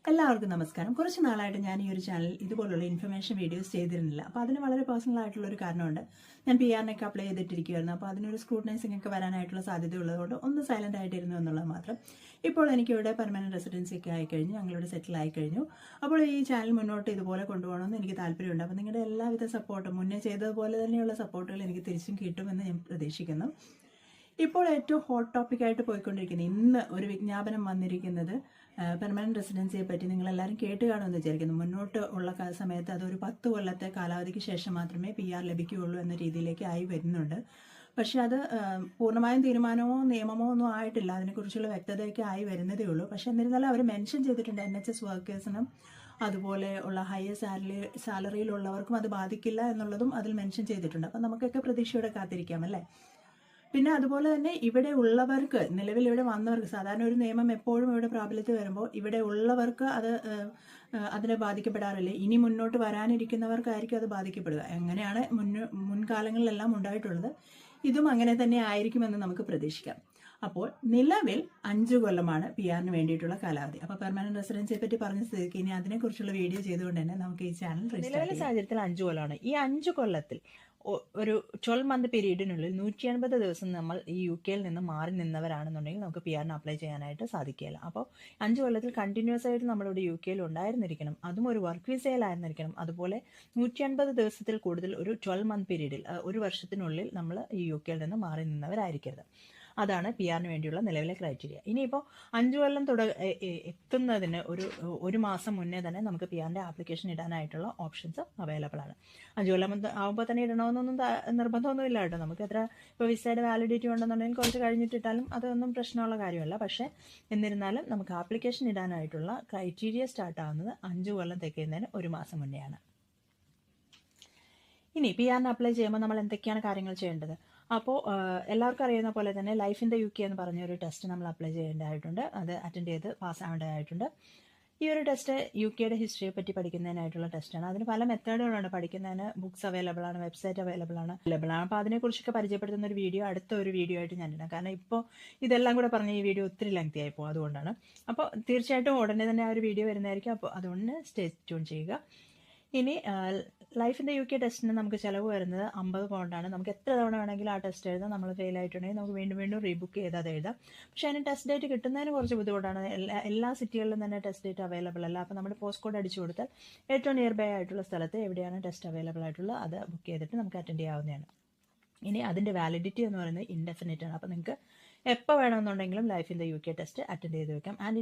എല്ലാവർക്കും നമസ്കാരം. കുറച്ച് നാളായിട്ട് ഞാൻ ഈ ഒരു ചാനൽ ഇതുപോലുള്ള ഇൻഫർമേഷൻ വീഡിയോസ് ചെയ്തിരുന്നില്ല. അപ്പോൾ അതിന് വളരെ പേഴ്സണൽ ആയിട്ടുള്ള ഒരു കാരണമുണ്ട്. ഞാൻ PR-നൊക്കെ അപ്ലൈ ചെയ്തിട്ടിരിക്കുകയായിരുന്നു. അപ്പോൾ അതിനൊരു സ്ക്രൂട്ടനൈസിംഗ് ഒക്കെ വരാനായിട്ടുള്ള സാധ്യത ഉള്ളതുകൊണ്ട് ഒന്ന് സൈലന്റ് ആയിട്ടിരുന്നു എന്നുള്ളത് മാത്രം. ഇപ്പോൾ എനിക്കിവിടെ പെർമനന്റ് റെസിഡൻസി ഒക്കെ ആയിക്കഴിഞ്ഞു, ഞങ്ങളിവിടെ സെറ്റിൽ ആയിക്കഴിഞ്ഞു. അപ്പോൾ ഈ ചാനൽ മുന്നോട്ട് ഇതുപോലെ കൊണ്ടുപോകണമെന്ന് എനിക്ക് താല്പര്യമുണ്ട്. അപ്പോൾ നിങ്ങളുടെ എല്ലാവിധ സപ്പോർട്ടും മുന്നേ ചെയ്തതുപോലെ തന്നെയുള്ള സപ്പോർട്ടുകൾ എനിക്ക് തിരിച്ചും കിട്ടുമെന്ന് ഞാൻ പ്രതീക്ഷിക്കുന്നു. ഇപ്പോൾ ഏറ്റവും ഹോട്ട് ടോപ്പിക്കായിട്ട് പോയിക്കൊണ്ടിരിക്കുന്നത് ഇന്ന് ഒരു വിജ്ഞാപനം വന്നിരിക്കുന്നത് പെർമനന്റ് റെസിഡൻസിയെ പറ്റി നിങ്ങളെല്ലാവരും കേട്ട് കാണുമെന്ന് വിചാരിക്കുന്നു. മുന്നോട്ട് ഉള്ള സമയത്ത് അതൊരു 10 കൊല്ലത്തെ കാലാവധിക്ക് ശേഷം മാത്രമേ PR ലഭിക്കുകയുള്ളൂ എന്ന രീതിയിലേക്ക് ആയി വരുന്നുണ്ട്. പക്ഷെ അത് പൂർണ്ണമായും തീരുമാനമോ നിയമമോ ഒന്നും ആയിട്ടില്ല. അതിനെക്കുറിച്ചുള്ള വ്യക്തതയൊക്കെ ആയി വരുന്നതേ ഉള്ളൂ. പക്ഷെ എന്നിരുന്നാലും അവർ മെൻഷൻ ചെയ്തിട്ടുണ്ട് NHS വർക്കേഴ്സിനും അതുപോലെ ഉള്ള ഹയർ സാലറിയിലുള്ളവർക്കും അത് ബാധിക്കില്ല എന്നുള്ളതും അതിൽ മെൻഷൻ ചെയ്തിട്ടുണ്ട്. അപ്പം നമുക്കൊക്കെ പ്രതീക്ഷയോടെ കാത്തിരിക്കാം അല്ലേ. പിന്നെ അതുപോലെ തന്നെ ഇവിടെ ഉള്ളവർക്ക്, നിലവിൽ ഇവിടെ വന്നവർക്ക്, സാധാരണ ഒരു നിയമം എപ്പോഴും ഇവിടെ പ്രാബല്യത്തിൽ വരുമ്പോൾ ഇവിടെ ഉള്ളവർക്ക് അതിനെ ബാധിക്കപ്പെടാറില്ല. ഇനി മുന്നോട്ട് വരാനിരിക്കുന്നവർക്കായിരിക്കും അത് ബാധിക്കപ്പെടുക. എങ്ങനെയാണ് മുൻകാലങ്ങളിലെല്ലാം ഉണ്ടായിട്ടുള്ളത്, ഇതും അങ്ങനെ തന്നെ ആയിരിക്കുമെന്ന് നമുക്ക് പ്രതീക്ഷിക്കാം. അപ്പോൾ നിലവിൽ 5 കൊല്ലമാണ് PR-ന് വേണ്ടിയിട്ടുള്ള കാലാവധി. അപ്പോൾ പെർമനന്റ് റെസിഡൻസിയെ പറ്റി പറഞ്ഞ സ്ഥിതിക്ക് ഇനി അതിനെക്കുറിച്ചുള്ള വീഡിയോ ചെയ്തുകൊണ്ട് തന്നെ നമുക്ക് ഈ ചാനൽ നിലവിലെ സാഹചര്യത്തിൽ 5 കൊല്ലമാണ്. ഈ 5 കൊല്ലത്തിൽ ഒരു 12 മന്ത് പീരീഡിനുള്ളിൽ 180 ദിവസം നമ്മൾ ഈ UK-യിൽ നിന്ന് മാറി നിന്നവരാണെന്നുണ്ടെങ്കിൽ നമുക്ക് PR-ന് അപ്ലൈ ചെയ്യാനായിട്ട് സാധിക്കില്ല. അപ്പോൾ 5 കൊല്ലത്തിൽ കണ്ടിന്യൂസ് ആയിട്ട് നമ്മളിവിടെ UK-യിൽ ഉണ്ടായിരുന്നിരിക്കണം, അതും ഒരു വർക്ക് വിസയിലായിരുന്നിരിക്കണം. അതുപോലെ 180 ദിവസത്തിൽ കൂടുതൽ ഒരു 12 മന്ത് പീരീഡിൽ, ഒരു വർഷത്തിനുള്ളിൽ നമ്മൾ ഈ UK-യിൽ നിന്ന് മാറി നിന്നവരായിരിക്കരുത്. അതാണ് PR-ന് വേണ്ടിയുള്ള നിലവിലെ ക്രൈറ്റീരിയ. ഇനിയിപ്പോൾ 5 കൊല്ലം എത്തുന്നതിന് ഒരു മാസം മുന്നേ തന്നെ നമുക്ക് PR-ന്റെ ആപ്ലിക്കേഷൻ ഇടാനായിട്ടുള്ള ഓപ്ഷൻസ് അവൈലബിൾ ആണ്. 5 കൊല്ലം ആകുമ്പോൾ തന്നെ ഇടണമെന്നൊന്നും നിർബന്ധമൊന്നും ഇല്ല കേട്ടോ. നമുക്ക് എത്ര ഇപ്പോൾ വിസയുടെ വാലിഡിറ്റി ഉണ്ടെന്നുണ്ടെങ്കിൽ കുറച്ച് കഴിഞ്ഞിട്ടിട്ടാലും അതൊന്നും പ്രശ്നമുള്ള കാര്യമല്ല. പക്ഷേ എന്നിരുന്നാലും നമുക്ക് ആപ്ലിക്കേഷൻ ഇടാനായിട്ടുള്ള ക്രൈറ്റീരിയ സ്റ്റാർട്ട് ആവുന്നത് 5 കൊല്ലം തികയുന്നതിന് ഒരു മാസം മുന്നെയാണ്. ഇനി PR-ന് അപ്ലൈ ചെയ്യുമ്പോൾ നമ്മൾ എന്തൊക്കെയാണ് കാര്യങ്ങൾ ചെയ്യേണ്ടത്? അപ്പോൾ എല്ലാവർക്കും അറിയുന്ന പോലെ തന്നെ ലൈഫ് ഇൻ ദ UK എന്ന് പറഞ്ഞൊരു ടെസ്റ്റ് നമ്മൾ അപ്ലൈ ചെയ്യേണ്ടതായിട്ടുണ്ട്. അത് അറ്റൻഡ് ചെയ്ത് പാസ്സാവേണ്ടതായിട്ടുണ്ട്. ഈ ഒരു ടെസ്റ്റ് UK-യുടെ ഹിസ്റ്ററിയെ പറ്റി പഠിക്കുന്നതിനായിട്ടുള്ള ടെസ്റ്റാണ്. അതിന് പല മെത്തേഡുകളുണ്ട്. പഠിക്കുന്നതിന് ബുക്സ് അവൈലബിൾ ആണ്, വെബ്സൈറ്റ് അവൈലബിൾ ആണ്. അപ്പോൾ അതിനെക്കുറിച്ചൊക്കെ പരിചയപ്പെടുത്തുന്ന ഒരു വീഡിയോ അടുത്ത ഒരു വീഡിയോ ആയിട്ട് ഞാൻ ഇടാം. കാരണം ഇപ്പോൾ ഇതെല്ലാം കൂടെ പറഞ്ഞ ഈ വീഡിയോ ഒത്തിരി ലെങ്തി ആയിപ്പോൾ, അതുകൊണ്ടാണ്. അപ്പോൾ തീർച്ചയായിട്ടും ഉടനെ തന്നെ ആ ഒരു വീഡിയോ വരുന്നതായിരിക്കും. അപ്പോൾ അതുകൊണ്ട് സ്റ്റേ ട്യൂൺ ചെയ്യുക. ഇനി ലൈഫ് ഇൻ ദ UK ടെസ്റ്റിന് നമുക്ക് ചിലവ് വരുന്നത് 50 പൗണ്ടാണ്. നമുക്ക് എത്ര തവണ വേണമെങ്കിലും ആ ടെസ്റ്റ് എഴുതാം. നമ്മൾ ഫെയിൽ ആയിട്ടുണ്ടെങ്കിൽ നമുക്ക് വീണ്ടും റീബുക്ക് ചെയ്ത് അത് എഴുതാം. പക്ഷേ അതിന് ടെസ്റ്റ് ഡേറ്റ് കിട്ടുന്നതിന് കുറച്ച് ബുദ്ധിമുട്ടാണ്. എല്ലാ സിറ്റികളിലും തന്നെ ടെസ്റ്റ് ഡേറ്റ് അവൈലബിൾ അല്ല. അപ്പോൾ നമ്മൾ പോസ്റ്റ് കോഡ് അടിച്ചു കൊടുത്താൽ ഏറ്റവും നിയർ ബൈ ആയിട്ടുള്ള സ്ഥലത്ത് എവിടെയാണ് ടെസ്റ്റ് അവൈലബിൾ ആയിട്ടുള്ളത് അത് ബുക്ക് ചെയ്തിട്ട് നമുക്ക് അറ്റൻഡ് ചെയ്യാവുന്നതാണ്. ഇനി അതിൻ്റെ വാലിഡിറ്റി എന്ന് പറയുന്നത് ഇൻഡെഫിനിറ്റ് ആണ്. അപ്പോൾ നിങ്ങൾക്ക് എപ്പോൾ വേണമെന്നുണ്ടെങ്കിലും life in the UK test attend ചെയ്ത് വെക്കാം. ആൻഡ്